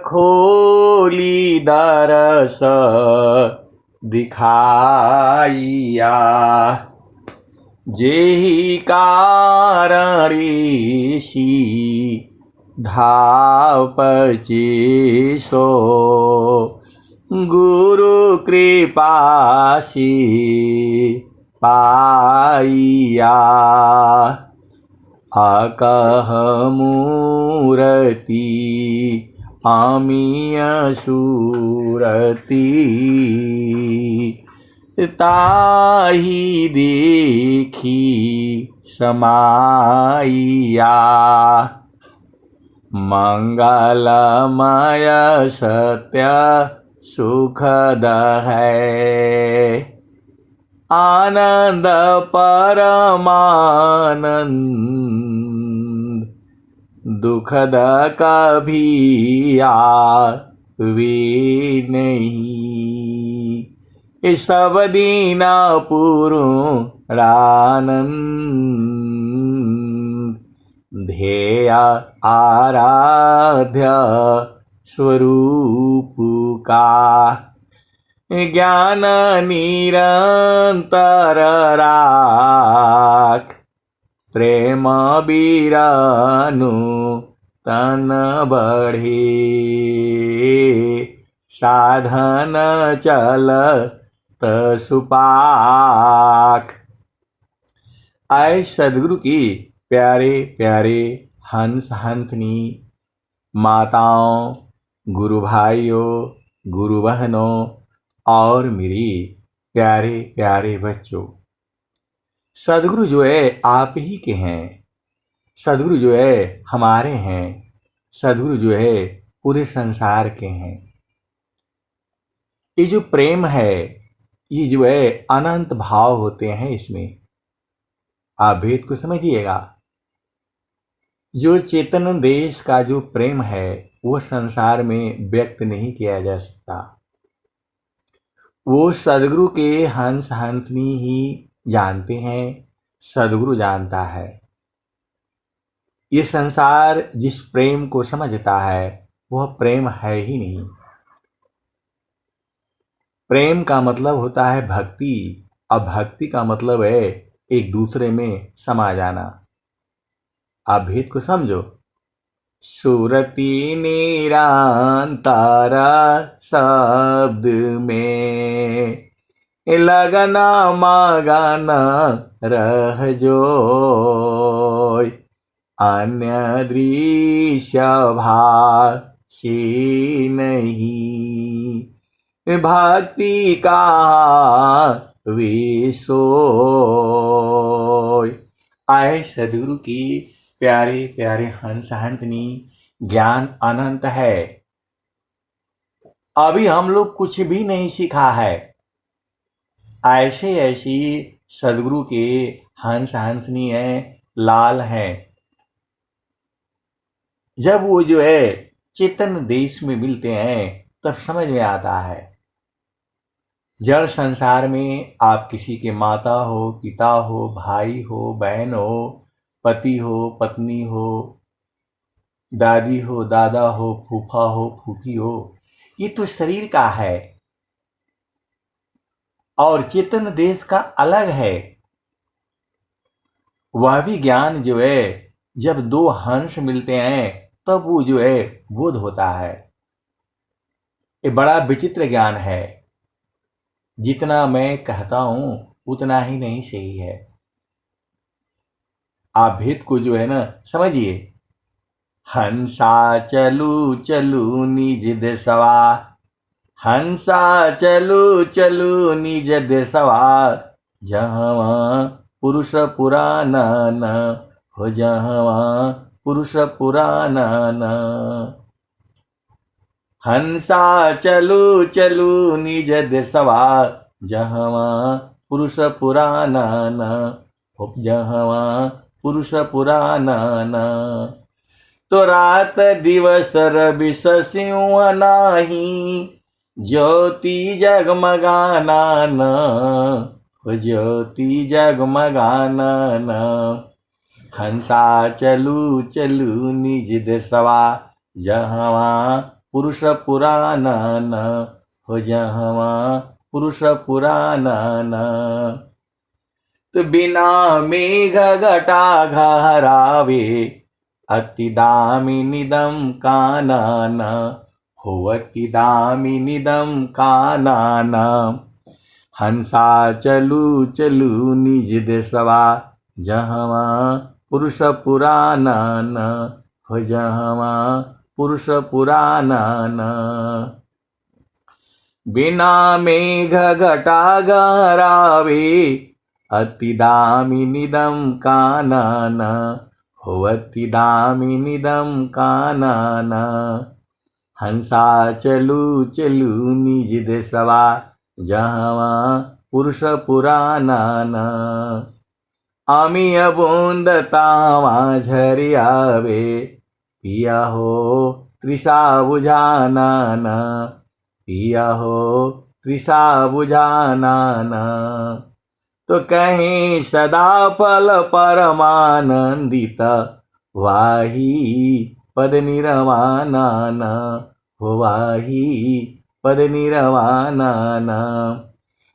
खोली दरस दिखाइया। जेहि कारणीशी धावपची सो गुरु कृपासी पाइया। आकह मूरति आमिय सूरति ताहि देखी समाइया। मंगलमय सत्य सुखद है आनंद परमानंद। दुखद कभी आवे नहीं सब दीना पूर्णानंद। ध्येय आराध्य स्वरूप का ज्ञान निरंतर राख। प्रेम बीरानु तन बढ़े साधन चल सुपाक। आए सदगुरु की प्यारे प्यारे हंस हंसनी माताओं, गुरु भाइयों, गुरु बहनों और मेरी प्यारे प्यारे बच्चों। सदगुरु जो है आप ही के हैं। सदगुरु जो है हमारे हैं। सदगुरु जो है पूरे संसार के हैं। ये जो प्रेम है, ये जो है अनंत भाव होते हैं इसमें। आप भेद को समझिएगा। जो चेतन देश का जो प्रेम है वो संसार में व्यक्त नहीं किया जा सकता। वो सदगुरु के हंस हंसनी ही जानते हैं। सदगुरु जानता है। ये संसार जिस प्रेम को समझता है वह प्रेम है ही नहीं। प्रेम का मतलब होता है भक्ति। अब भक्ति का मतलब है एक दूसरे में समा जाना। आप भेद को समझो। सुरति निरंतर शब्द में लगना मगन रह जो। अन्य दृश्य भाषी नहीं भक्ति का विसोय। आए सदगुरु की प्यारे प्यारे हंस हंसनी ज्ञान अनंत है। अभी हम लोग कुछ भी नहीं सीखा है। ऐसे ऐसी सदगुरु के हंस हंसनी है, लाल है। जब वो जो है चेतन देश में मिलते हैं तब समझ में आता है। जड़ संसार में आप किसी के माता हो, पिता हो, भाई हो, बहन हो, पति हो, पत्नी हो, दादी हो, दादा हो, फूफा हो, फूफी हो, ये तो शरीर का है और चेतन देश का अलग है। वह भी ज्ञान जो है जब दो हंस मिलते हैं तब वो जो है बोध होता है। ये बड़ा विचित्र ज्ञान है। जितना मैं कहता हूं उतना ही नहीं सही है। आप भेद को जो है ना समझिए। हंसा चलू चलू निज देशवा। हंसा चलू चलू निज देशवा। जहाँ पुरुष पुराना न हो, जहाँ पुरुष पुराना न। हंसा चलू चलू निज देशवा। जहाँ पुरुष पुराना न हो, जहाँ पुरुष पुराना न। तो रात दिवस रवि सिंह नाही। ज्योति जगमगाना न हो, ज्योति जगमगाना न। हंसा चलू चलू निज देशवा। जहाँ पुरुष पुरानन हो जहवा पुरुष पुरानन। तो बिना मेघ घटा घरावे अति दामिनिदं कानन हो अति दामिनिदं कानन। हंसा चलू चलू निज देशवा जहवा पुरुष पुरानन हो जहवा पुरुष पुरानन। बिना मेघ घटा गहरावे अति दामिनिदं कानन हो अति दामिनिदं कानन। हंसा चलू चलू निज देशवा जहवा पुरुष पुरानन। अमीय बूंद तावा झरि आवे पिया हो तृषा बुझानन पिया हो तृषा बुझानन। तो कहीं सदा फल परमानंदित वाही पद निरवानन हो वाही पद निरवानन।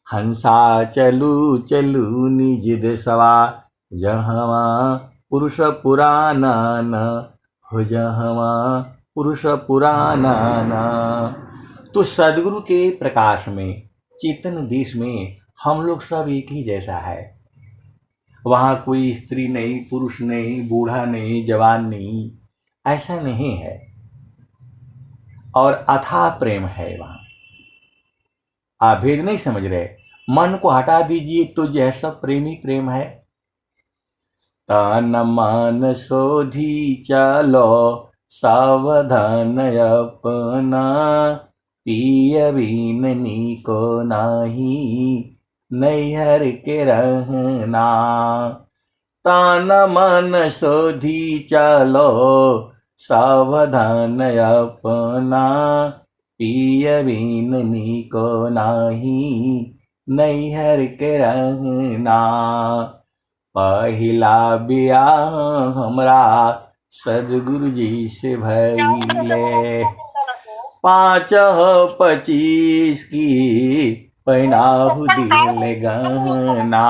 हंसा चलू चलू निज देशवा जहवा पुरुष पुरानन हो जहवा पुरुष पुरानन। तो सदगुरु के प्रकाश में चेतन देश में हम लोग सब एक ही जैसा है। वहाँ कोई स्त्री नहीं, पुरुष नहीं, बूढ़ा नहीं, जवान नहीं, ऐसा नहीं है। और अथाह प्रेम है वहाँ। आप भेद नहीं समझ रहे। मन को हटा दीजिए तो यह सब प्रेम ही प्रेम है। तन मन सोधी चलो सावधान अपना पिय बिन नीको नाही नैहर के रहना। तन मन सोधी चलो सावधान अपना पिय बिन नीको नाही नैहर के रहना। पहिला बियाह हमरा सदगुरु जी से भइले 5-25 की पहनाहु दिले गहना।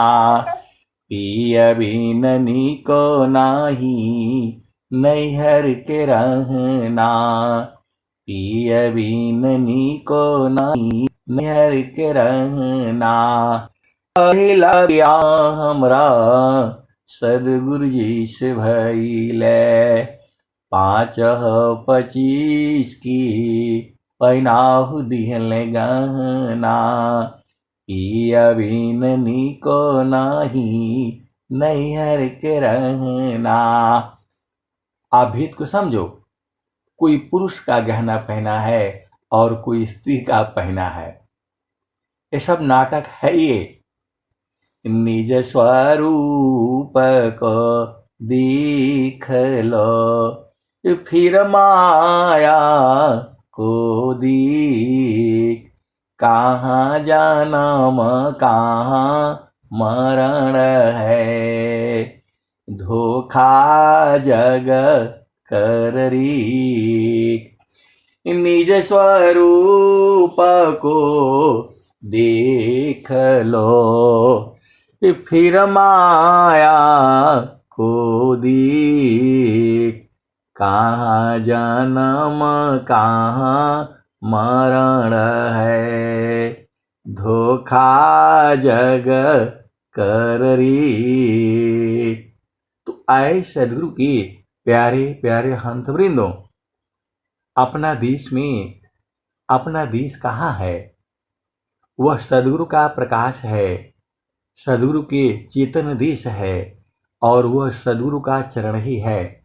पिय बिन नीको नाही नैहर के रहना पिय बिन नीको नाही नैहर के रहना। पहिला बियाह हमरा सदगुरु जी से भइले 5-25 की पहनाहु दिहले गहना। पिय बिन नीको नाही नैहर के रहना। आप भेद को समझो। कोई पुरुष का गहना पहना है और कोई स्त्री का पहना है। ये सब नाटक है। ये निज स्वरूप को देख लो फिर माया को देख। कहाँ जन्म कहाँ मरण है धोखा जग कर रीक। निज स्वरूप को देख लो फिर माया को देख। कहाँ जन्म कहाँ मरण है धोखा जग कर रीक। तो आए सदगुरु के प्यारे प्यारे हंस वृंदों, अपना देश कहाँ है? वह सदगुरु का प्रकाश है, सदगुरु के चेतन देश है और वह सदगुरु का चरण ही है।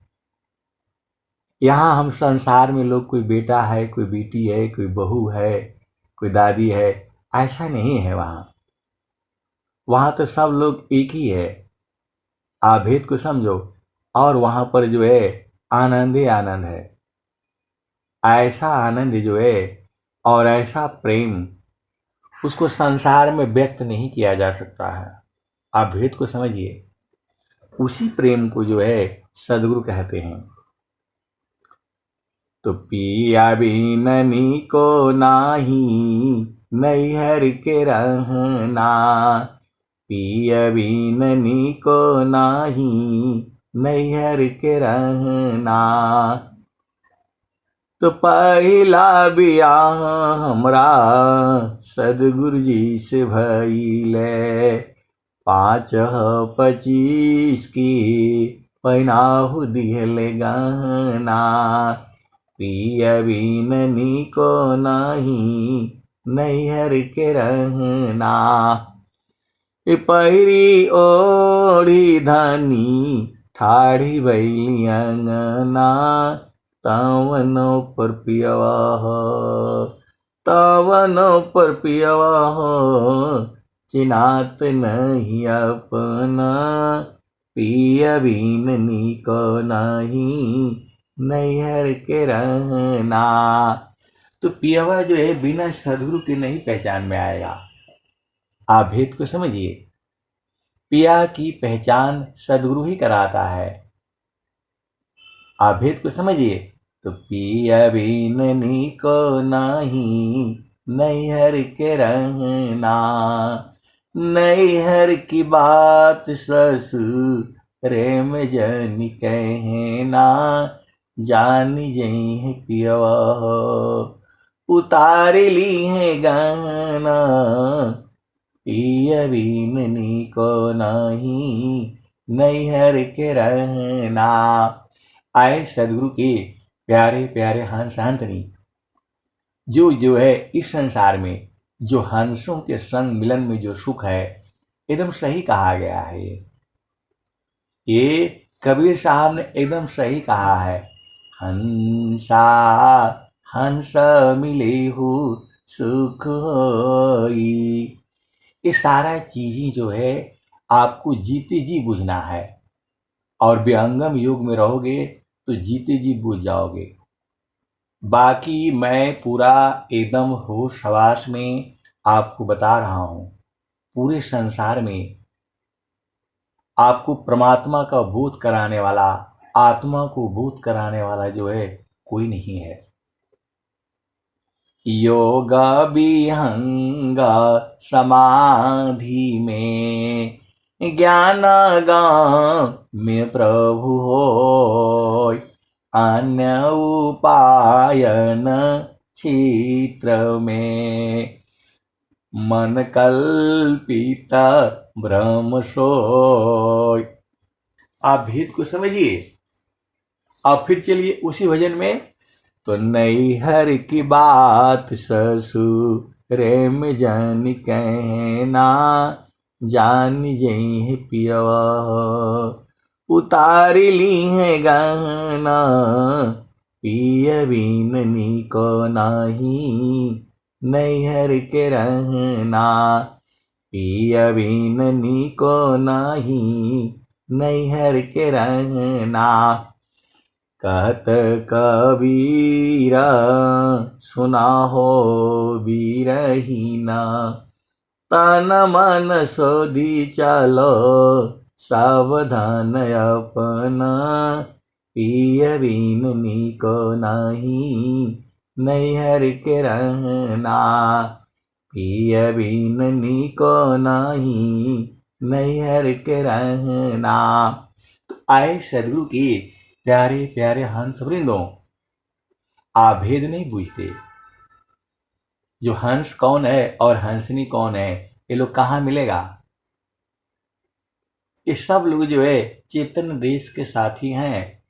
यहाँ हम संसार में लोग कोई बेटा है, कोई बेटी है, कोई बहू है, कोई दादी है, ऐसा नहीं है। वहाँ तो सब लोग एक ही है। आप भेद को समझो। और वहाँ पर जो है आनंद ही आनंद है। ऐसा आनंद जो है और ऐसा प्रेम उसको संसार में व्यक्त नहीं किया जा सकता है। आप भेद को समझिए। उसी प्रेम को जो है सदगुरु कहते हैं। तो पिया बिननी को नाही नैहर के रहना, पिया बिननी को नाही नैहर के रहना। तो पहला बियाह हमरा सदगुरु जी से भइले, 5-25 की पहनाहु दिहले गहना, पिया बिननी को नाही नैहर के रहना। पहिरी ओढ़ी धानी ठाढ़ी बैली अंगना, तवनो पर पियवा हो, तवनो पर पियवा हो, चिनात नहीं अपना, पिया बिननी को नहीं नैहर के रहना। तो पियवा जो है बिना सदगुरु के नहीं पहचान में आएगा। आप भेद को समझिए, पिया की पहचान सदगुरु ही कराता है। आप भेद को समझिए, तो पिया बिननी को नाही नैहर के रहना, नैहर की बात ससुरे में जनी कहना, जानी जई है पियवा उतार ली है गहना, पिया बिननी को नहीं नैहर के रहना। आए सदगुरु के प्यारे प्यारे हंस हंसनी, जो है इस संसार में जो हंसों के संग मिलन में जो सुख है, एकदम सही कहा गया है। ये कबीर साहब ने एकदम सही कहा है, हंसा हंस मिले हो सुख होई। ये सारा चीजें जो है आपको जीते जी बुझना है, और विहंगम युग में रहोगे तो जीते जी बुझ जाओगे। बाकी मैं पूरा एकदम होश हवास में आपको बता रहा हूँ, पूरे संसार में आपको परमात्मा का बोध कराने वाला, आत्मा को बोध कराने वाला जो है कोई नहीं है। योगा विहंगा समाधि में, ज्ञान गाँव में प्रभु होय, अन्य उपायन क्षेत्र में, मन कल्पित भ्रम सोय। आप भेद को समझिए। आप फिर चलिए उसी भजन में, तो नैहर की बात ससुरे में जान कहना, जान जई है पियवा उतार ली है गहना, पिया बिननी को नाही नैहर के रहना, पिया बिननी को नाही नैहर के रहना। कहत कबीरा सुना हो बीरहीना, तन मन सोधी चलो सावधान अपना, पिया बिननी को नाही नैहर के रहना, पिया बिननी को नाही नैहर के रहना। तो आए सदगुरु की प्यारे प्यारे हंस वृंदों, आप भेद नहीं पूछते। जो हंस कौन है और हंसनी कौन है, ये लोग कहाँ मिलेगा? ये सब लोग जो है चेतन देश के साथी हैं।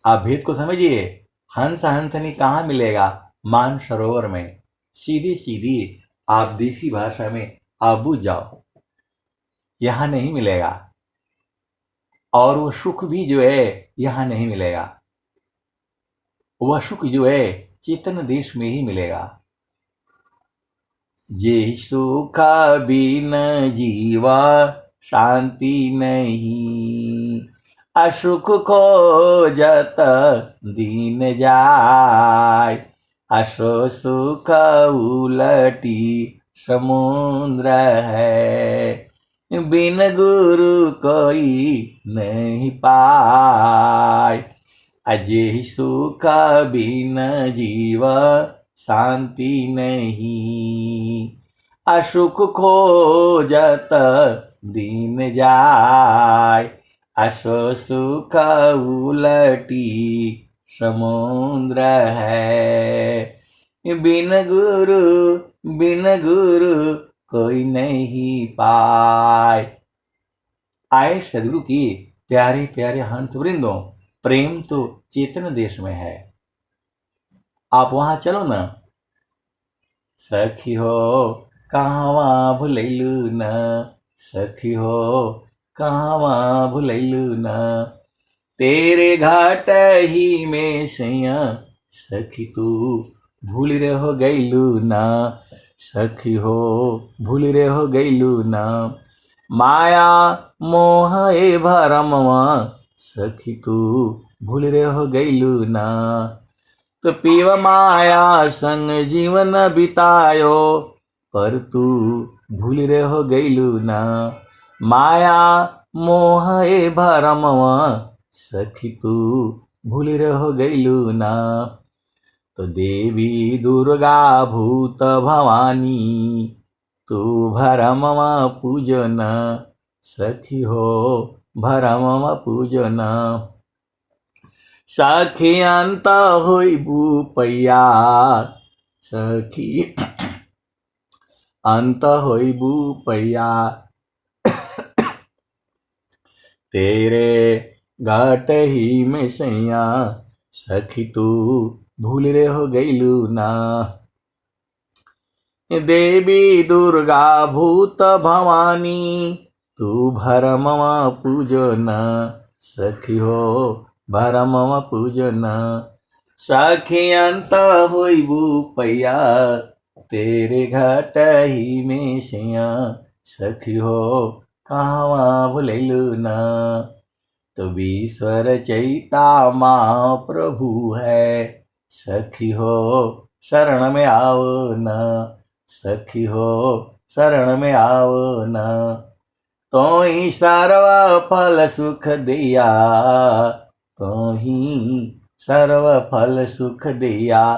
आप भेद को समझिए। हंस हंसनी कहाँ मिलेगा? मान सरोवर में। सीधी सीधी आप देसी भाषा में आप बुझ जाओ, यहां नहीं मिलेगा। और वो सुख भी जो है यहां नहीं मिलेगा। वह सुख जो है चेतन देश में ही मिलेगा। जे सुख बिन जीवा शांति नहीं, असुख खोजत दीन जाय, असो सुख उलटी समुद्र है, बिन गुरु कोई नहीं पाय। अजेहि सुख बिन जीव शांति नहीं, अशुक खोजत दीन जाय, अशो सुख उलटी समुद्र है। बिन गुरु कोई नहीं पाए। आए सदगुरु की प्यारे प्यारे हंस वृंदों, प्रेम तो चेतन देश में है, आप वहां चलो ना। सखी हो कहवा भुलैलू न, सखी हो कहवा भुलैलू न, तेरे घाट ही में सैया सखी तू भूल रे हो गईलू ना, सखी हो भूल रे हो गईलू ना, माया मोह ए भरमवा सखी तू भूल रे हो गईलू ना। तो पीव माया संग जीवन बितायो, पर तू भूल रे हो गईलू ना, माया मोह ए भरमवा सखी तू भूल रे हो गईलू ना। तो देवी दुर्गा भूत भवानी तू भरमवा पूजन, सखी हो भरमवा पूजन, सखी अंत होइबू पैया, सखी अंत होइबू पैया, तेरे घाट ही में सैया सखी तू भूल रे हो गईलू ना। देवी दुर्गा भूत भवानी तू भरमवा पूजन, सखी हो भरमवा पूजन, सखी अंत होइबू पैया, तेरे घाट ही में सैया सखी हो कहवा भुलैलू ना। तो विश्वर चैता माँ प्रभु है, सखी हो शरण में आओ न, सखी हो शरण में आओ न, तो ही सर्व फल सुख दिया, तो ही सर्व फल सुख दिया,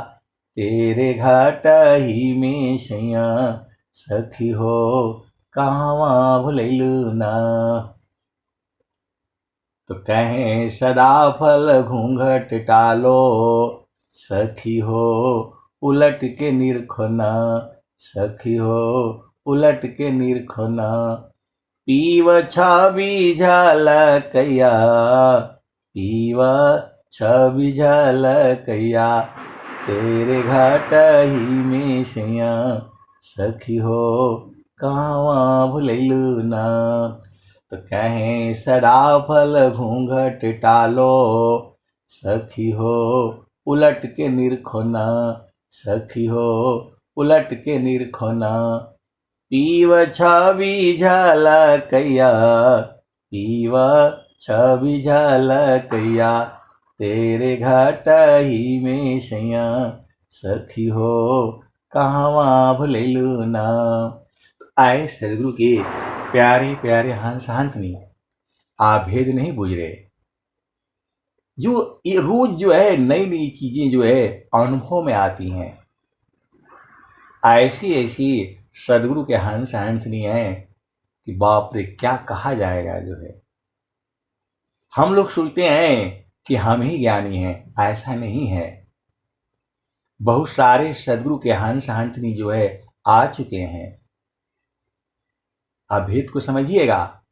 तेरे घाट ही में सैया सखी हो कहवा भुलैलू ना। तो कहें सदा फल घूंघट टालो, सखी हो उलट के निरखना, सखी हो उलट के निरखना, पीव छवि झलकैया, पीव छवि झलकैया, तेरे घाट ही में सैया सखी हो कहवा भुलैलू ना। तो कहें सदा फल घूंघट टालो, सखी हो उलट के निरखना, सखी हो उलट के निरखना, पीव छवि झलकैया, पीव छवि झलकैया, तेरे घाट ही में सैया सखी हो कहवा भुलैलू ना। आए सदगुरु के प्यारे प्यारे हंस हंसनी, आप भेद नहीं बुझ रहे। जो ये रोज जो है नई नई चीजें जो है अनुभव में आती हैं, ऐसी ऐसी सदगुरु के हंस हंसनी है कि बाप रे क्या कहा जाएगा। जो है हम लोग सोचते हैं कि हम ही ज्ञानी हैं, ऐसा नहीं है। बहुत सारे सदगुरु के हंस हंसनी जो है आ चुके हैं। आप भेद को समझिएगा।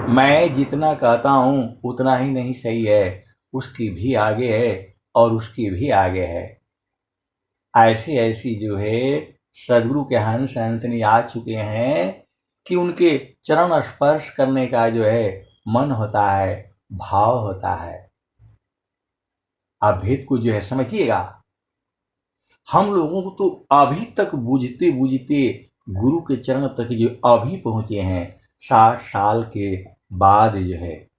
मैं जितना कहता हूं उतना ही नहीं सही है, उसकी भी आगे है और उसकी भी आगे है। ऐसी ऐसी जो है सदगुरु के हंस हंसनी आ चुके हैं कि उनके चरण स्पर्श करने का जो है मन होता है, भाव होता है। आप भेद को जो है समझिएगा। हम लोगों को तो अभी तक बूझते बूझते गुरु के चरण तक जो अभी पहुंचे हैं 60 साल के बाद जो है।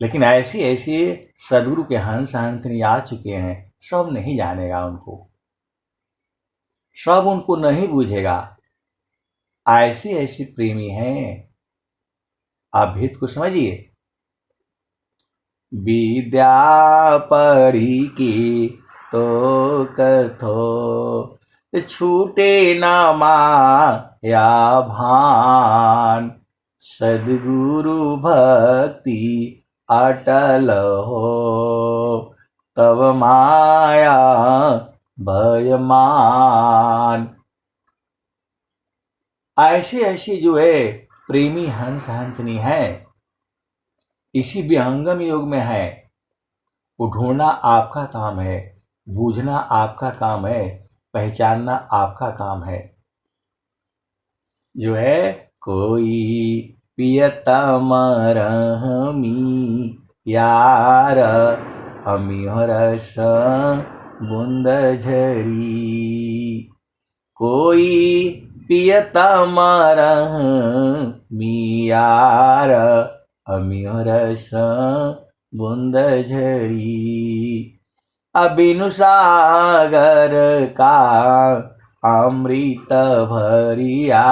लेकिन ऐसे ऐसे सदगुरु के हंस हंसनी आ चुके हैं, सब नहीं जानेगा उनको, सब उनको नहीं बूझेगा। ऐसे ऐसे प्रेमी हैं। आप भेद को समझिए। विद्या पढ़ी की तो कथो, छूटे न माया भान, सद्गुरु भक्ति अटल हो, तब माया भयमान। ऐसे ऐसे जो है प्रेमी हंस हंसनी है, इसी विहंगम योग में है। वो ढूंढना आपका काम है, बूझना आपका काम है, पहचानना आपका काम है। जो है कोई पियतम रहमी यार, अमिह रस बूंद झरी। कोई पियतम रहमी यार, अमिह रस बूंद झरी। अबिनु सागर का अमृत भरिया,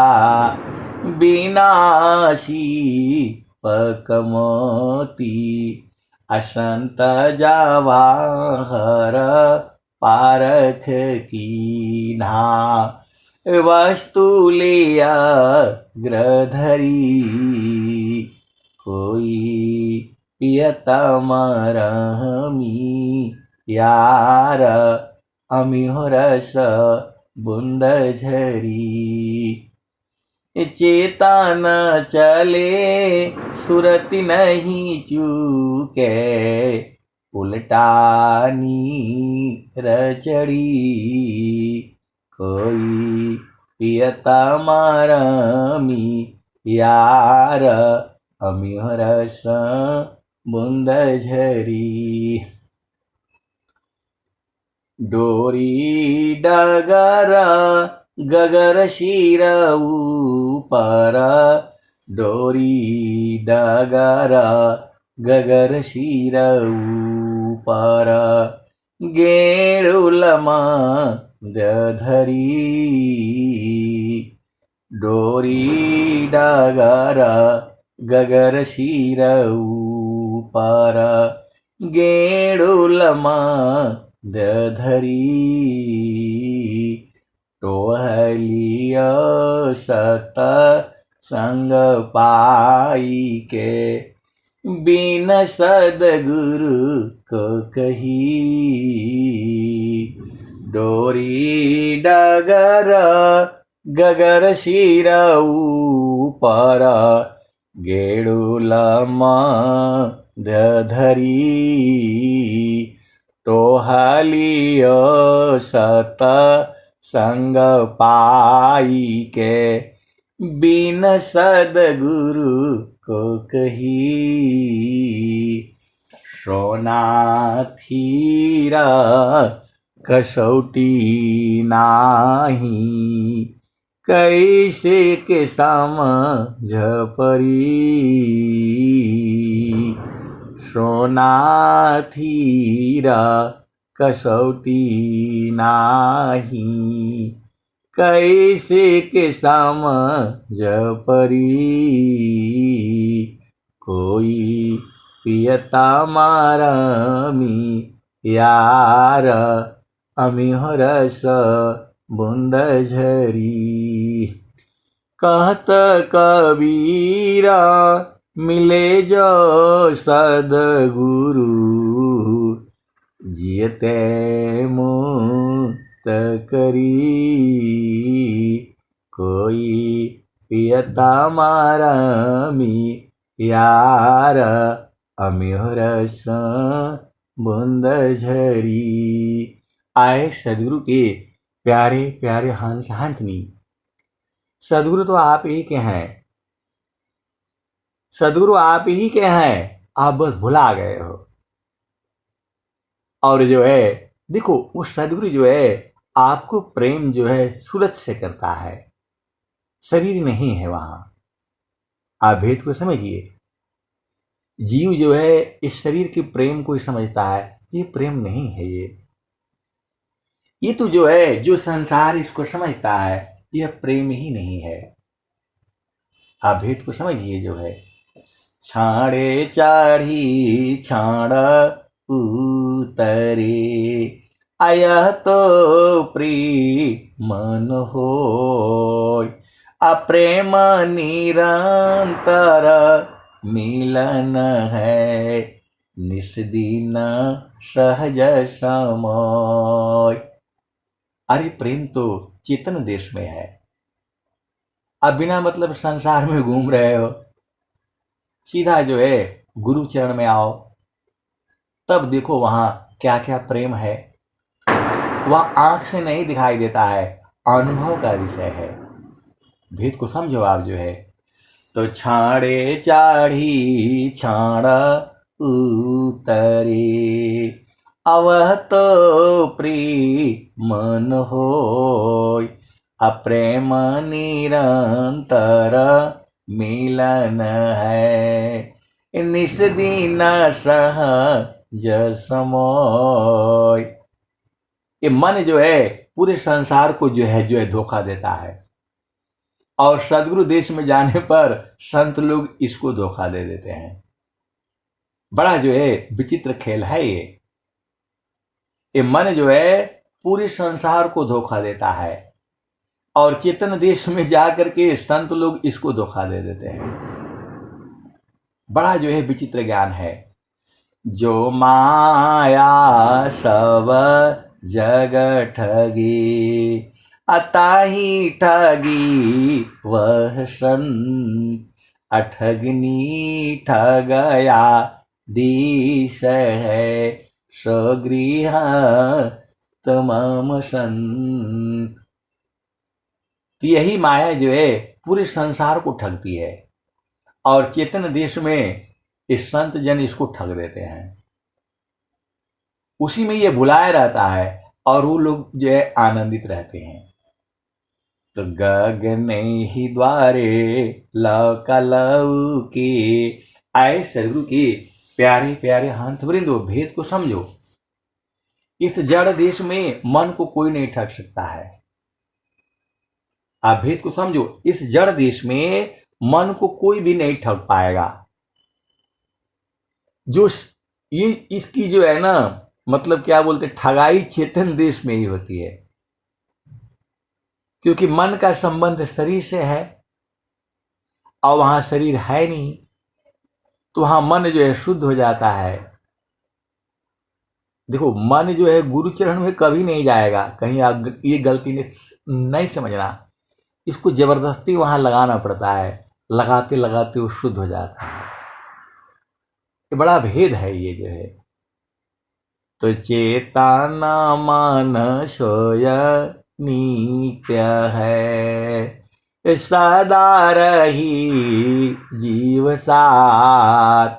विनाशी पकमोती, असंत जवाहर पारख कीन्हा। वस्तु लिया ग्रधरी, कोई पियतम रहमी यार, अमिह रस बूंद झरी। चेतन चले सुरति नहीं चूके, उल्टानी रचड़ी। कोई पियतम रहमी यार, अमिह रस बूंद झरी। डोरी डगर गगर शिर ऊपर, डोरी डगर गगर शिर ऊपर। गेड़ुलम धरी, डोरी डगर गगर शिर ऊपर। गेड़ुलम धरी, टोहलिय सत संग पाई के, बिन सद्गुरु को कही। डोरी डगर गगर शिर ऊपर, गेड़ुलम धरी। टोहलिय सत संग पाई के, बिन सद्गुरु को कही। सोना थीरा कसौटी नाही, कैसे के समझ परी। सोना थीरा कसौटी नाही, कैसे के समझ परी। कोई पियतम रहमी यार, अमिह रस बूंद झरी। कहत कबीरा मिले जो सद्गुरु, जियते मुक्त करी। कोई पियतम रहमी यार, अमिह रस बूंद झरी। आए सद्गुरु के प्यारे प्यारे हंस हंसनी। सद्गुरु तो आप ही के हैं, सद्गुरु आप ही के हैं, आप बस भुला गए हो। और जो है देखो, वो सद्गुरु जो है आपको प्रेम जो है सूरत से करता है, शरीर नहीं है वहां। आप भेद को समझिए। जीव जो है इस शरीर के प्रेम को ही समझता है, ये प्रेम नहीं है। ये तो जो है, जो संसार इसको समझता है, यह प्रेम ही नहीं है। आप भेद को समझिए। जो है छाड़े चाढ़ी छाड़ उतरे, आया तो प्रिय मन होय, अप्रेम निरंतर मिलन है, निस्दिन सहज समय। अरे प्रेम तो चेतन देश में है। अब बिना मतलब संसार में घूम रहे हो, सीधा जो है गुरु चरण में आओ, तब देखो वहां क्या क्या प्रेम है। वह आंख से नहीं दिखाई देता है, अनुभव का विषय है। भेद को समझो आप जो है। तो छाड़े चाढ़ी छाड़ उतरे, अवह तो प्रिय मन होय, अप्रेम निरंतर मिलन है, निस्दिन सहज समय। ये मन जो है पूरे संसार को जो है धोखा देता है, और सदगुरु देश में जाने पर संत लोग इसको धोखा दे देते हैं। बड़ा जो है विचित्र खेल है ये मन जो है पूरे संसार को धोखा देता है, और चेतन देश में जाकर के संत लोग इसको धोखा दे देते हैं। बड़ा जो है विचित्र ज्ञान है। जो माया सब जग ठगी, अताही ठगी वह संत, अठगनी ठगया दिस है, स्वगृह तमाम संत। यही माया जो है पूरे संसार को ठगती है, और चेतन देश में इस संत जन इसको ठग देते हैं। उसी में ये भुलाया रहता है, और वो लोग जो है आनंदित रहते हैं। तो गगने ही द्वारे लौका लौ के, आए सदगुरु के प्यारे प्यारे हंस वृंदो, भेद को समझो। इस जड़ देश में मन को कोई नहीं ठग सकता है। आप भेद को समझो, इस जड़ देश में मन को कोई भी नहीं ठग पाएगा। जो ये इसकी जो है ना, मतलब क्या बोलते, ठगाई चेतन देश में ही होती है, क्योंकि मन का संबंध शरीर से है, और वहां शरीर है नहीं, तो वहां मन जो है शुद्ध हो जाता है। देखो मन जो है गुरु चरण में कभी नहीं जाएगा, कहीं आप ये गलती नहीं समझना। इसको जबरदस्ती वहां लगाना पड़ता है, लगाते लगाते वो शुद्ध हो जाता है। ये बड़ा भेद है ये जो है। तो चेतना मन सोय नित्य है, सदा रही जीव साथ,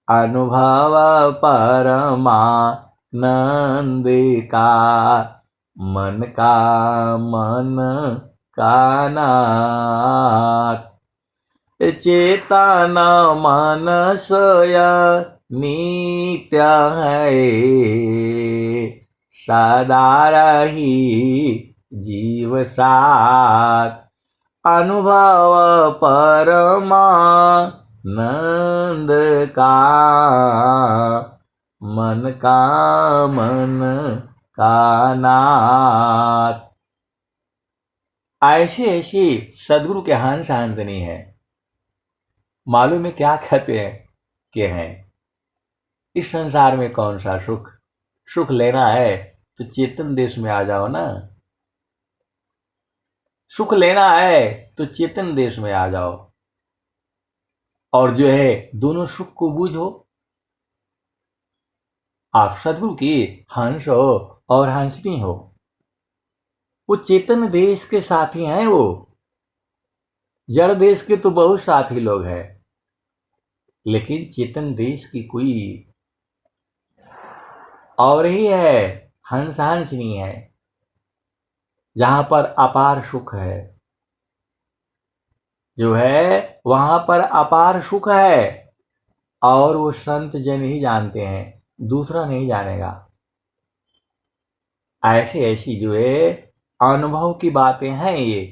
अनुभव परमानंद का, मन का नाथ। चेतना मन सोय नित्य है, सदा रही जीव साथ, अनुभव परमानंद का, मन का नाथ। ऐसे ऐसे सदगुरु के हंस हंसनी है। मालूम है क्या कहते हैं कि हैं, इस संसार में कौन सा सुख लेना है तो चेतन देश में आ जाओ ना। सुख लेना है तो चेतन देश में आ जाओ, और जो है दोनों सुख को बूझो। आप सदगुरु की हंस हो और हंसनी हो, वो चेतन देश के साथी हैं। वो जड़ देश के तो बहुत साथी लोग हैं, लेकिन चेतन देश की कोई और ही है, हंस हंसनी है, जहां पर अपार सुख है। जो है वहां पर अपार सुख है, और वो संत जन ही जानते हैं, दूसरा नहीं जानेगा। ऐसी ऐसी जो है अनुभव की बातें हैं ये।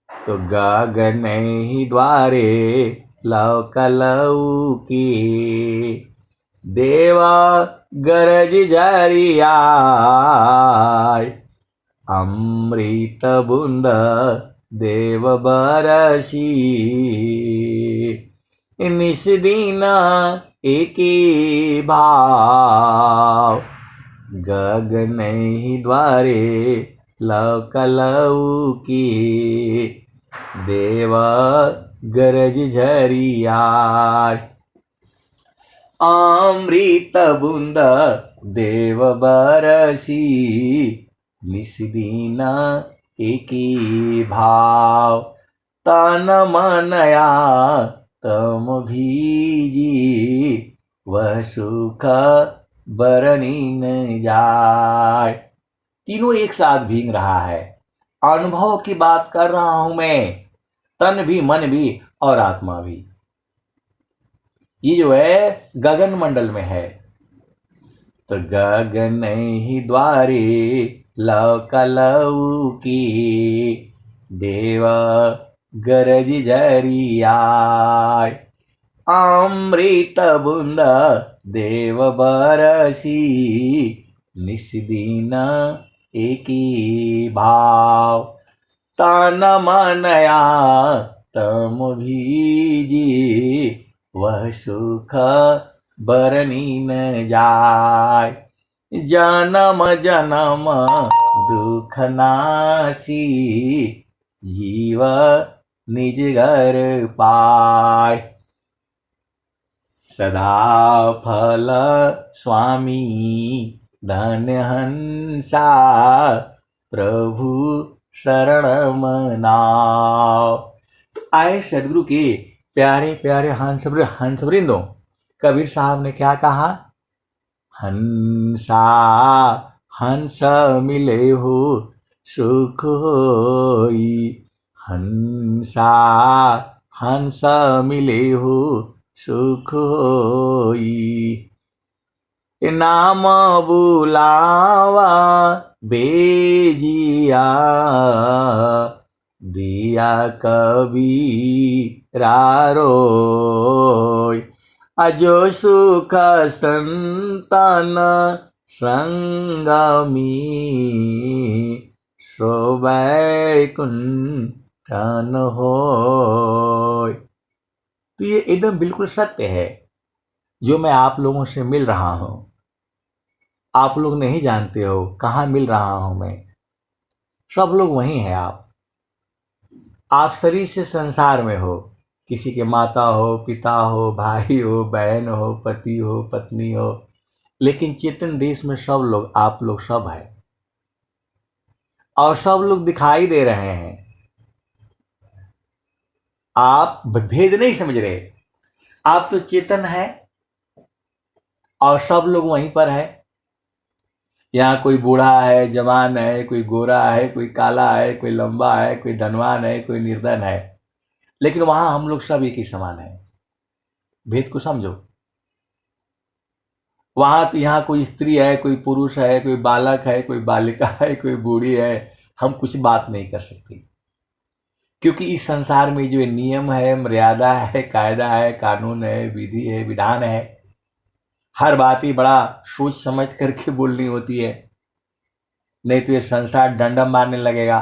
तो गगन ही द्वारे लौकलऊ के देवा गरज जरिया अमृत बूंद देव बरसी निस दिन एके भाव गगन ही द्वारे लौकलऊ की देव गरज झरिया अमृत बूंद देव बरसी निस्दीन एकी भाव तन मनया तम भीजी वह सुख बरनी न जाय। तीनों एक साथ भीग रहा है। अनुभव की बात कर रहा हूं मैं, तन भी, मन भी और आत्मा भी। ये जो है गगन मंडल में है, तो गगन ही द्वारे लौकलऊ की देव गरज झरिया अमृत बूंद देव बरसी निस्दीन एकी भाव तन मनया तम भीजी वह सुख बरनी न जाय। जन्म जन्म दुख नासी जीव निज घर पाय। सदा फल स्वामी धन्य हंसा प्रभु शरण मनाओ। तो आए सदगुरु के प्यारे प्यारे हंसवृंदों, कबीर साहब ने क्या कहा? हंसा हंस मिले हो सुख होई, हंसा हंस मिले हो सुख होई। नाम बुलावा बेजिया दिया कबीरा रोय। अजो सुख संतन संगमी सो वैकुंठन होय। तो ये एकदम बिल्कुल सत्य है जो मैं आप लोगों से मिल रहा हूं। आप लोग नहीं जानते हो कहाँ मिल रहा हूं मैं। सब लोग वहीं हैं। आप शरीर से संसार में हो, किसी के माता हो, पिता हो, भाई हो, बहन हो, पति हो, पत्नी हो, लेकिन चेतन देश में सब लोग, आप लोग सब है और सब लोग दिखाई दे रहे हैं। आप भेद नहीं समझ रहे। आप तो चेतन है और सब लोग वहीं पर है। यहाँ कोई बूढ़ा है, जवान है, कोई गोरा है, कोई काला है, कोई लंबा है, कोई धनवान है, कोई निर्धन है, लेकिन वहां हम लोग सब एक ही समान है। भेद को समझो। वहां तो यहाँ कोई स्त्री है, कोई पुरुष है, कोई बालक है, कोई बालिका है, कोई बूढ़ी है, हम कुछ बात नहीं कर सकते, क्योंकि इस संसार में जो नियम है, मर्यादा है, कायदा है, कानून है, विधि है, विधान है, हर बात ही बड़ा सोच समझ करके बोलनी होती है, नहीं तो ये संसार डंडा मारने लगेगा।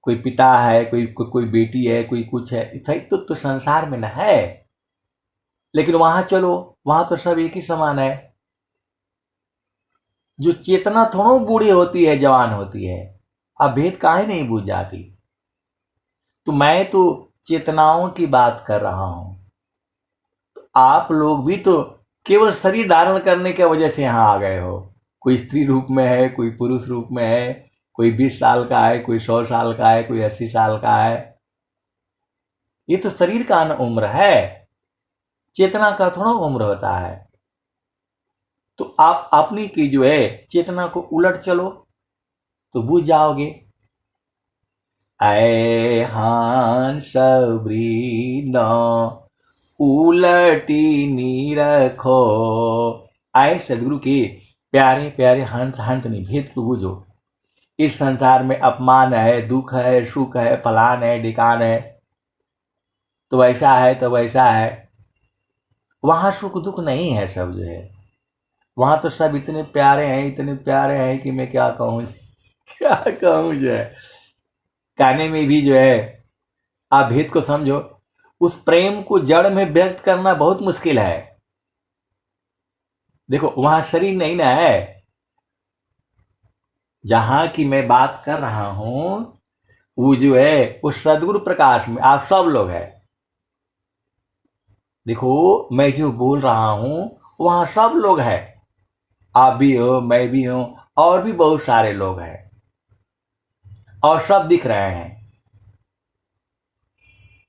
कोई पिता है, कोई बेटी है, कोई कुछ है, सही तो संसार में न है, लेकिन वहां चलो, वहां तो सब एक ही समान है। जो चेतना थोड़ा बूढ़ी होती है, जवान होती है, अब भेद काहे नहीं बूझ जाती। तो मैं तो चेतनाओं की बात कर रहा हूं। तो आप लोग भी तो केवल शरीर धारण करने की वजह से यहां आ गए हो। कोई स्त्री रूप में है, कोई पुरुष रूप में है, कोई 20 साल का है, कोई 100 साल का है, कोई 80 साल का है। ये तो शरीर का उम्र है, चेतना का थोड़ा उम्र होता है। तो आप अपनी की जो है चेतना को उलट चलो तो बूझ जाओगे। ऐ हंस वृंद उलटी नीरखो। आए सदगुरु के प्यारे प्यारे हंस हंस नहीं, भेद को बूझो। इस संसार में अपमान है, दुख है, सुख है, फलान है, ढिकान है, तो वैसा है तो वैसा है। वहां सुख दुख नहीं है, सब जो है वहां तो सब इतने प्यारे हैं, इतने प्यारे हैं कि मैं क्या कहूँ क्या कहूँ जो है। कहने में भी जो है, आप भेद को समझो, उस प्रेम को जड़ में व्यक्त करना बहुत मुश्किल है। देखो वहां शरीर नहीं ना है, जहां की मैं बात कर रहा हूं वो जो है उस सदगुरु प्रकाश में आप सब लोग हैं। देखो मैं जो बोल रहा हूं वहां सब लोग हैं, आप भी हो, मैं भी हूं, और भी बहुत सारे लोग हैं, और सब दिख रहे हैं।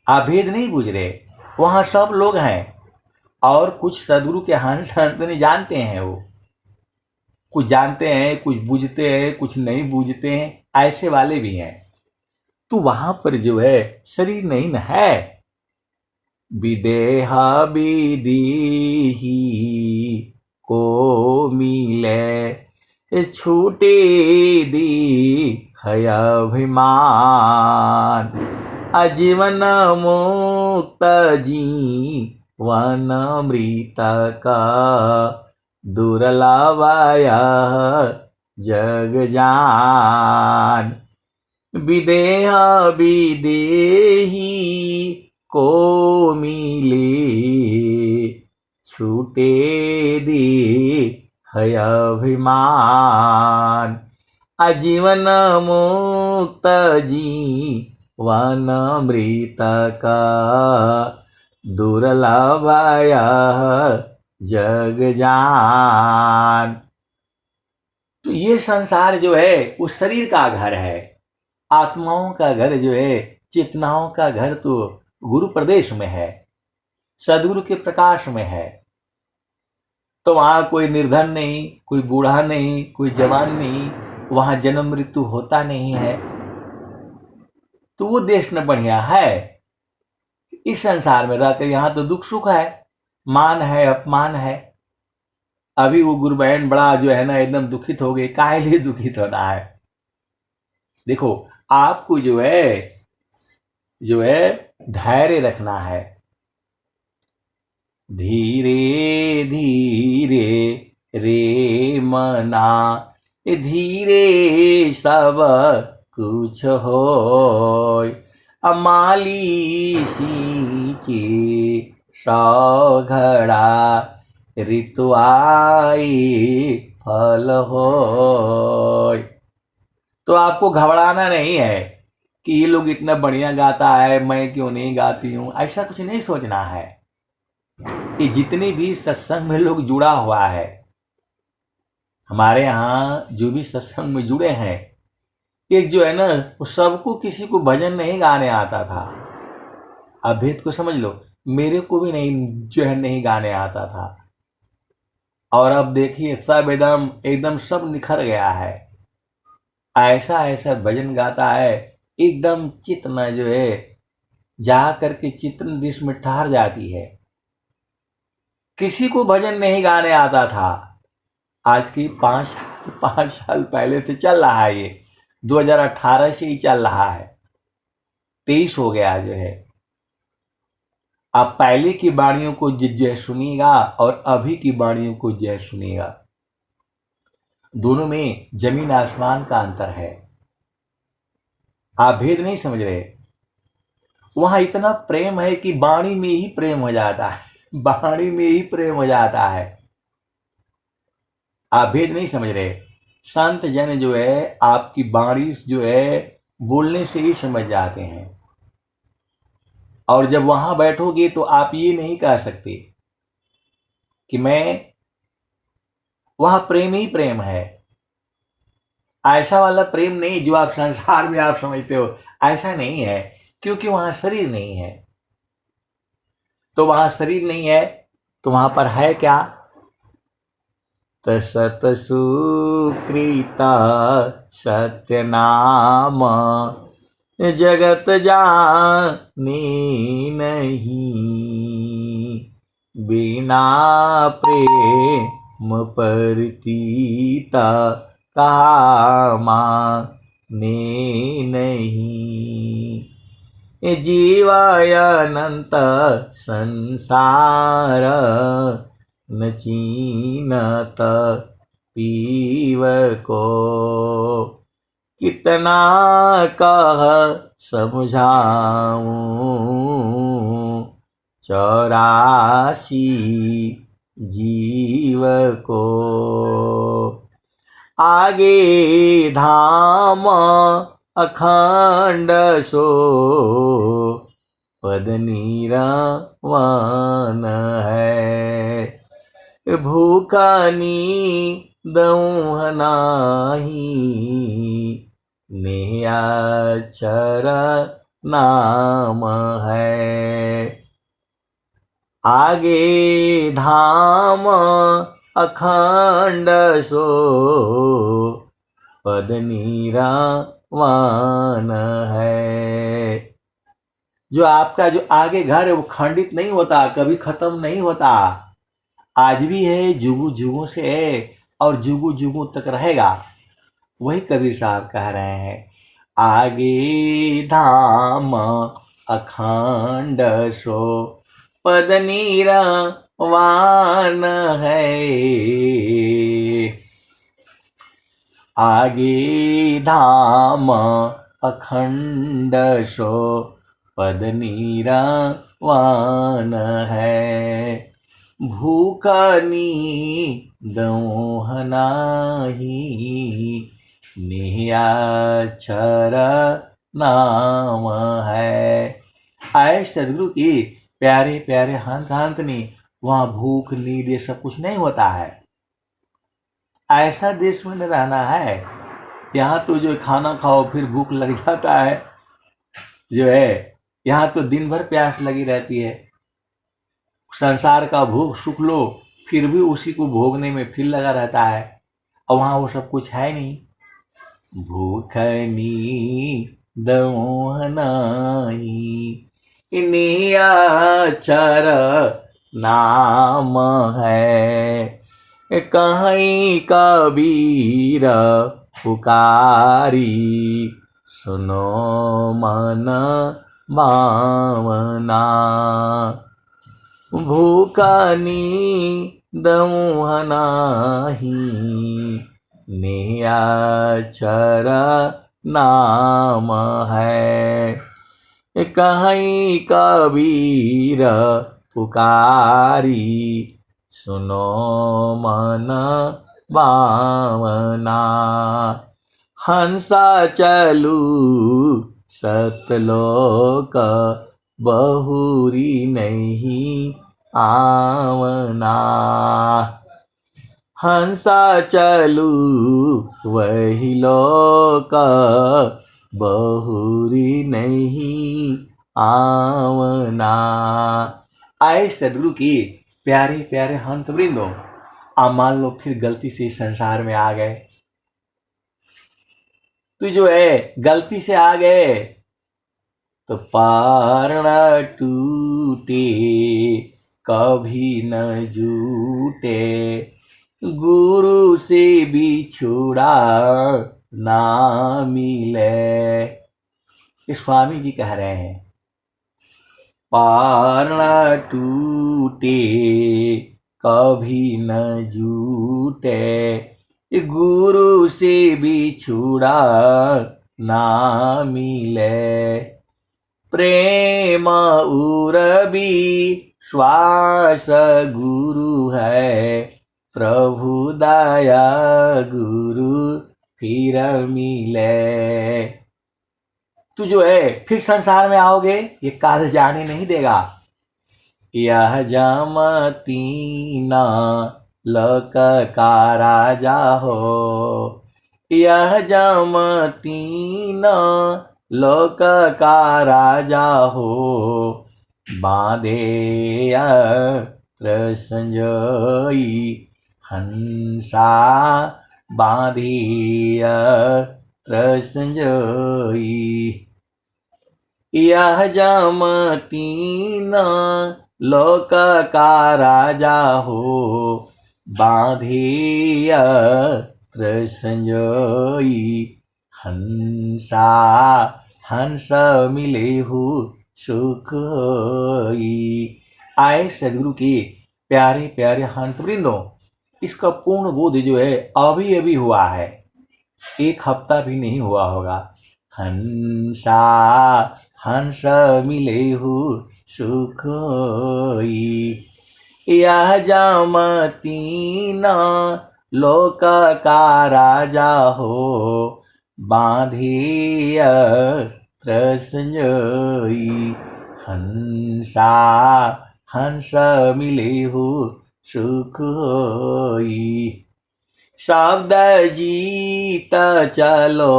आप भेद नहीं बुझ रहे, वहां सब लोग हैं, और कुछ सदगुरु के हंस नहीं जानते हैं, वो कुछ जानते हैं, कुछ बूझते हैं, कुछ नहीं बूझते हैं, ऐसे वाले भी हैं। तो वहां पर जो है शरीर नहीं न है। विदेहा विदीही को मिले, छूटे दी है अभिमान। आजीवन मुक्त जीवन मृत का दुर्लभया जग जान। विदेह विदेही को मिले, छूटे दी है अभिमान। आजीवन मुक्त जीवन मृत का दुर्लभया जग जान। तो ये संसार जो है उस शरीर का घर है, आत्माओं का घर जो है, चेतनाओं का घर तो गुरु प्रदेश में है, सदगुरु के प्रकाश में है। तो वहां कोई निर्धन नहीं, कोई बूढ़ा नहीं, कोई जवान नहीं, वहां जन्म मृत्यु होता नहीं है। तो वो देश न बढ़िया है। इस संसार में रहकर यहां तो दुख सुख है, मान है, अपमान है। अभी वो गुरु बहन बड़ा जो है ना एकदम दुखित हो गई। काहे लिए दुखित होना है? देखो आपको जो है धैर्य रखना है। धीरे धीरे रे मना, धीरे सब कुछ होय। अमालिसी के सौघड़ा, ऋतु आई फल होय। तो आपको घबराना नहीं है कि ये लोग इतना बढ़िया गाता है, मैं क्यों नहीं गाती हूं, ऐसा कुछ नहीं सोचना है। कि जितने भी सत्संग में लोग जुड़ा हुआ है, हमारे यहाँ जो भी सत्संग में जुड़े हैं, एक जो है ना वो सबको किसी को भजन नहीं गाने आता था। अब भेद को समझ लो, मेरे को भी नहीं जो है नहीं गाने आता था। और अब देखिए सब एकदम एकदम सब निखर गया है। ऐसा ऐसा भजन गाता है, एकदम चित्त में जो है जा करके चित्त दिश में ठहर जाती है। किसी को भजन नहीं गाने आता था। आज की 5 साल पहले से चल रहा है, ये 2018 से ही चल रहा है, 23 हो गया जो है। आप पहले की वाणियों को जय सुनिएगा और अभी की वाणियों को जय सुनिएगा, दोनों में जमीन आसमान का अंतर है। आप भेद नहीं समझ रहे। वहां इतना प्रेम है कि वाणी में ही प्रेम हो जाता है, वाणी में ही प्रेम हो जाता है। आप भेद नहीं समझ रहे। संत जन जो है आपकी वाणी जो है बोलने से ही समझ जाते हैं। और जब वहां बैठोगे तो आप ये नहीं कह सकते कि मैं, वहां प्रेम ही प्रेम है। ऐसा वाला प्रेम नहीं जो आप संसार में आप समझते हो, ऐसा नहीं है, क्योंकि वहां शरीर नहीं है। तो वहां शरीर नहीं है तो वहां पर है क्या? तसत सुकृता सत्यनाम, जगत जाने नहीं। बिना प्रेम परतीता कामा ने नहीं। जीवाय अनंत संसार, न चीनत पीव को। कितना कह समझाऊं 84 जीव को। आगे धाम अखंड सो, पद नीरवान है। भूखा नींदऊं नाही, नियाचर नाम है। आगे धाम अखंड सो, पद नीरवान है। जो आपका जो आगे घर है वो खंडित नहीं होता, कभी खत्म नहीं होता, आज भी है, जुगू जुगू से है और जुगू जुगू तक रहेगा। वही कबीर साहब कह रहे हैं, आगे धाम अखंड सो, पद नीरवान है। आगे धाम अखंड सो, पद नीरवान है। भूख नींदऊं नाही, नियाक्षर नाम है। आए सदगुरु की प्यारे प्यारे हंत हंतनी, वहां भूख नींद ये सब कुछ नहीं होता है। ऐसा देश में न रहना है। यहाँ तो जो खाना खाओ फिर भूख लग जाता है, जो है यहाँ तो दिन भर प्यास लगी रहती है। संसार का भोग सुख लो फिर भी उसी को भोगने में फिर लगा रहता है, और वहाँ वो सब कुछ है नहीं। भूख नींदऊं नाही, नियाचर नाम है। कहीं कबीर पुकारी, सुनो मन भावना। भूख नींदऊं नाही, नियाचर नाम है। कहीं कबीर पुकारी, सुनो मन भावना। हंसा चलू सतलोक, बहुरी नहीं आवना। हंसा चलू वही लोक, बहुरी नहीं आवना। आए सदगुरु की प्यारे प्यारे हंत वृंदो, आप मान लो फिर गलती से इस संसार में आ गए, तो जो है गलती से आ गए तो पारणा टूटे कभी न जूटे। गुरु से बिछुड़ा ना मिले, ये स्वामी जी कह रहे हैं। पारणा टूटे कभी न जूटे, गुरु से बिछुड़ा ना मिले। प्रेम उरबी श्वास गुरु है, प्रभु दया गुरु फिर मिले। तू जो है फिर संसार में आओगे, ये काल जाने नहीं देगा। यह जमतीना लोक का राजा हो, यह जमतीना लोक का राजा हो। बांधे संजोई हंसा, बांधिया संजोई। यह जमतीना लोक का राजा हो, बांधिया संजोई हंसा हंस मिलेहु सुख होई। आए सदगुरु के प्यारे प्यारे हंस वृंदों, इसका पूर्ण बोध जो है अभी अभी हुआ है, एक हफ्ता भी नहीं हुआ होगा। हंसा हंस मिलेहु सुख होई। यह जामतीना लोक का राजा हो, बांधिय त्रसंजोई। हंसा हंस मिलेहु सुख होई। शब्द जीत चलो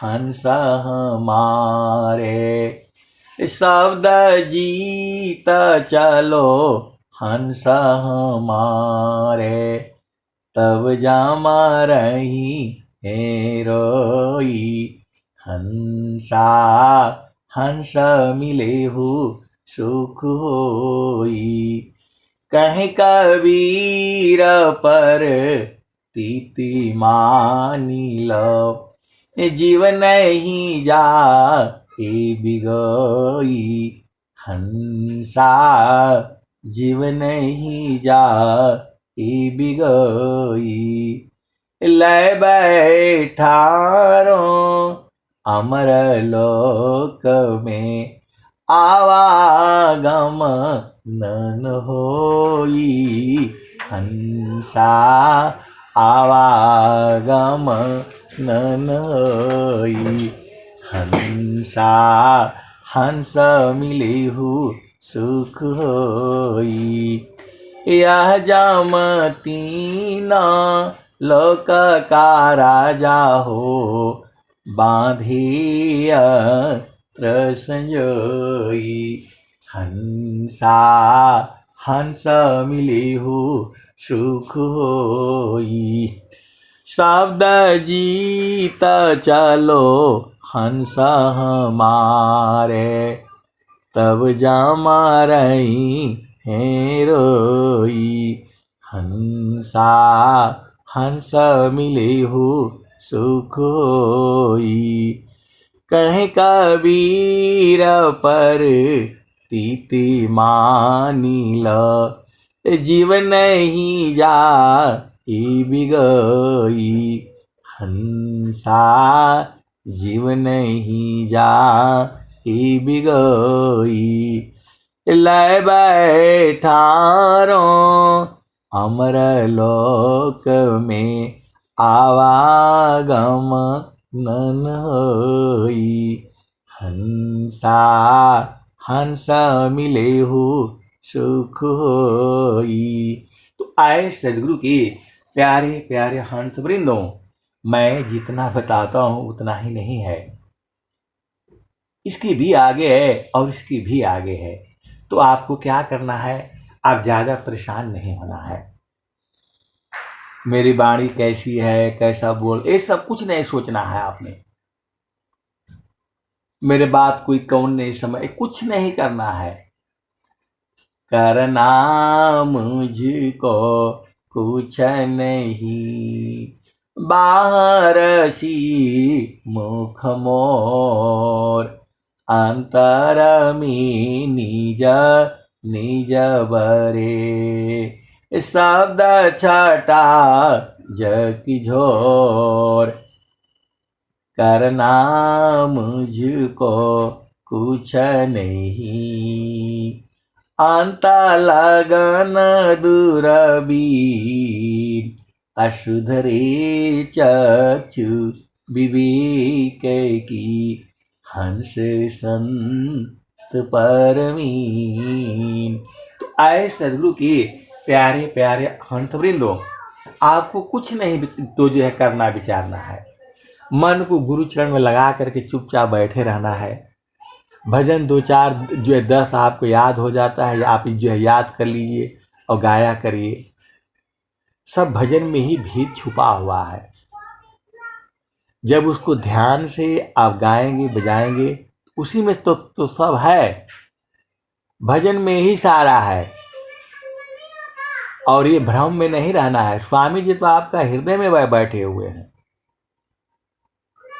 हंस हमारे, शब्द जीत चलो हंस हमारे। तब जामा रही है रोई। हंसा हंस मिलेहु सुख होई। कहीं कबीर पर तीति मानी लो, जीवन नहीं जा ए बिगोई। हंसा जीवन नहीं जा ए बिगोई। ले बैठारो अमर लोक में, आवागम नन होई। हंसा आवागम नन होई। हंसा हंस मिलेहु सुख होई। यह जामतीना लोक का राजा हो, बांधिय त्रसंजोई। हंसा हंस मिलेहु सुख होई। शब्द जीत चलो हंस हमारे, तब जामा रही है रोई। हंसा हंस मिलेहु सुख होई। कहीं कबीर पर तीति मानी लो, जीवन नहीं जा ई बिगोई। हंसा जीवन नहीं जा ई बिगोई। ले बैठारो अमर लोक में, आवागम नन होई। हंसा हंस मिलेहु सुख होई। तो आए सदगुरु के प्यारे प्यारे हंस वृंदों, मैं जितना बताता हूं उतना ही नहीं है, इसकी भी आगे है और इसकी भी आगे है। तो आपको क्या करना है, आप ज़्यादा परेशान नहीं होना है। मेरी वाणी कैसी है, कैसा बोल, ये सब कुछ नहीं सोचना है आपने। मेरे बात कोई कौन नहीं समझ, कुछ नहीं करना है। करना मुझको कुछ नहीं, बाहर सी मुख मोर, अंतर में निज निज बरे। शब्द छटा जकी झोर, करना मुझको कुछ नहीं, अंत लगन दूरबीन। अशुधरे चक्षु विवेक की, हंस संत परमीन। तो आए सदगुरु के प्यारे प्यारे हंस वृंदों, आपको कुछ नहीं तो जो है करना विचारना है। मन को गुरु चरण में लगा करके चुपचाप बैठे रहना है। भजन 2-4 जो है 10 आपको याद हो जाता है, आप जो है याद कर लीजिए और गाया करिए। सब भजन में ही भेद छुपा हुआ है। जब उसको ध्यान से आप गाएंगे बजाएंगे, उसी में तो सब है, भजन में ही सारा है। और ये भ्रम में नहीं रहना है। स्वामी जी तो आपका हृदय में बैठे हुए हैं।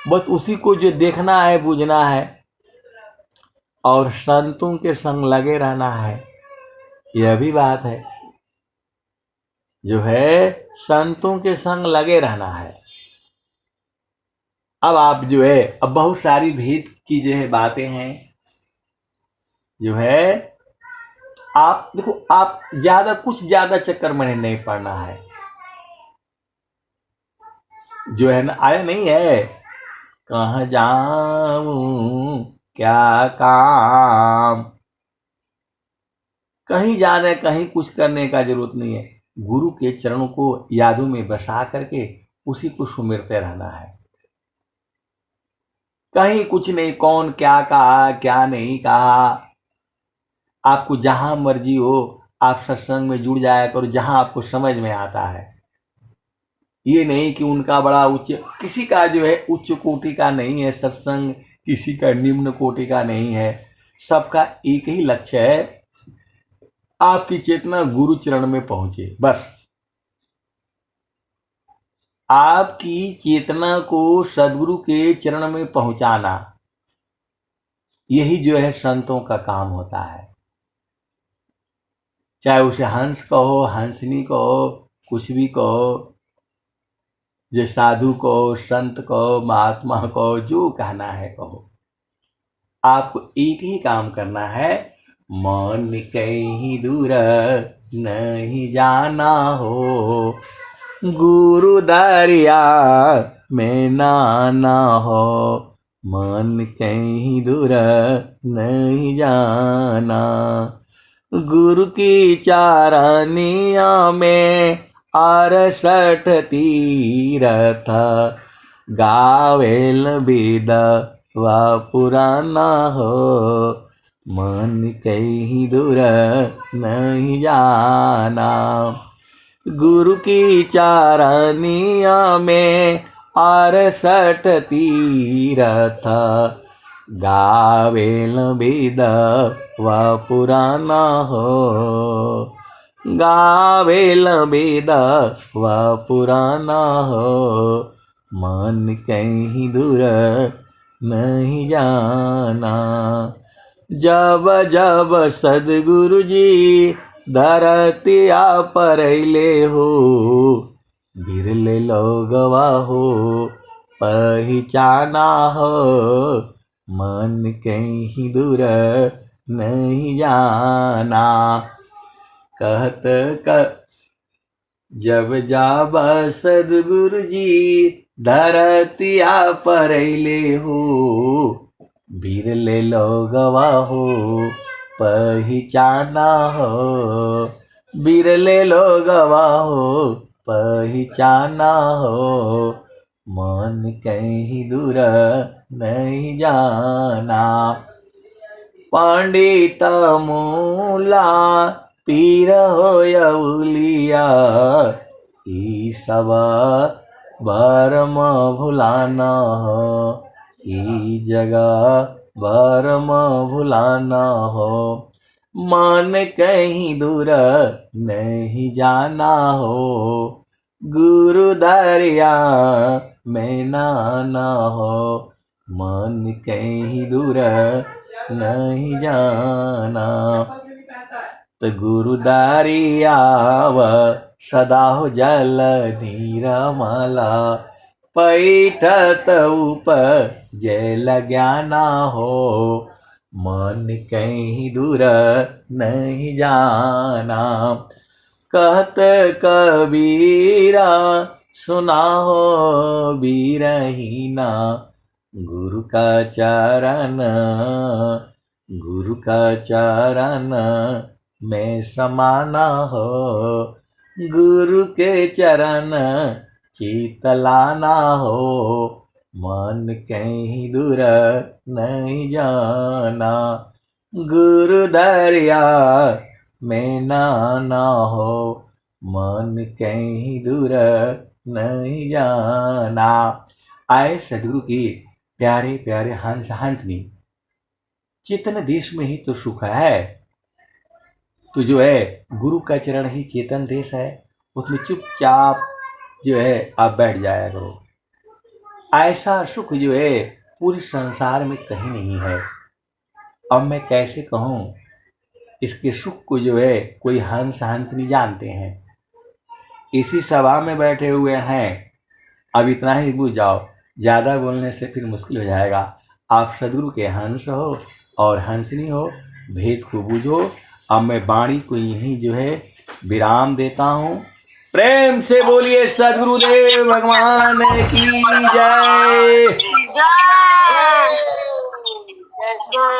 बस उसी को जो देखना है, बुझना है और संतों के संग लगे रहना है, यह भी बात है। जो है संतों के संग लगे रहना है। अब आप जो है, अब बहुत सारी भेद की जो है बातें हैं, जो है आप देखो, आप ज्यादा चक्कर में नहीं पड़ना है। जो है ना, आया नहीं है, कहाँ जाऊं क्या काम, कहीं जाने कहीं कुछ करने का जरूरत नहीं है। गुरु के चरणों को यादों में बसा करके उसी को सुमिरते रहना है। कहीं कुछ नहीं, कौन क्या कहा क्या नहीं कहा, आपको जहां मर्जी हो आप सत्संग में जुड़ जाया करो, जहां आपको समझ में आता है। ये नहीं कि उनका बड़ा उच्च, किसी का जो है उच्च कोटि का नहीं है सत्संग, किसी का निम्न कोटि का नहीं है। सबका एक ही लक्ष्य है, आपकी चेतना गुरु चरण में पहुंचे, बस। आपकी चेतना को सदगुरु के चरण में पहुंचाना, यही जो है संतों का काम होता है। चाहे उसे हंस कहो, हंसनी कहो, कुछ भी कहो, जो साधु कहो, संत कहो, महात्मा कहो, जो कहना है कहो, आपको एक ही काम करना है, मन कहीं दूर नहीं जाना हो, गुरु दरिया में नाना हो, मन कहीं दूर नहीं जाना, गुरु की चारनिया में 68 तीरथ, गावेल बिद वा पुराना हो, मन कहीं दूर नहीं जाना, गुरु की चारनिया में 68 तीरथ, गावेल बिद वा पुराना हो, गावेल बिद वा पुराना हो, मन कहीं दूर नहीं जाना, जब जब सदगुरु जी धरतिया परैले हो, बिरले लोगवा हो पहचाना हो, मन कहीं दूर नहीं जाना, कहत का जब जाब सदगुरु जी धरतिया परैले हो, बिरले लोगवा हो पहचाना हो, बिरले लोगवा हो पहचाना हो, मन कहीं दूर नहीं जाना, पंडित मूला पीर हो यौलिया, ई सब बरम भुलाना हो, ई जगह बरम भुलाना हो, मन कहीं दूर नहीं जाना हो, गुरु दरिया में नाना हो, मन कहीं दूर नहीं जाना, तो गुरु दरियाव सदा हो जल नीरमला, पैठत उपजल ज्ञाना हो, मन कहीं दूर नहीं जाना, कहत कबीरा सुना हो बीरहीना, गुरु का चरण, गुरु का चरण में समाना हो, गुरु के चरण चितलाना हो, मन कहीं दूर नहीं जाना, गुरु दरिया में नाना हो, मन कहीं दूर नहीं जाना। आए सदगुरु की प्यारे प्यारे हंस हंसनी, चेतन देश में ही तो सुख है। तो जो है गुरु का चरण ही चेतन देश है, उसमें चुपचाप जो है आप बैठ जाया करो। ऐसा सुख जो है पूरे संसार में कहीं नहीं है। अब मैं कैसे कहूँ, इसके सुख को जो है कोई हंस हंस नहीं जानते हैं। इसी सभा में बैठे हुए हैं, अब इतना ही बुझ जाओ, ज़्यादा बोलने से फिर मुश्किल हो जाएगा। आप सदगुरु के हंस हो और हंसनी हो, भेद को बूझो। अब मैं वाणी को यहीं जो है विराम देता हूँ। प्रेम से बोलिए सदगुरुदेव भगवान की जय। जय जय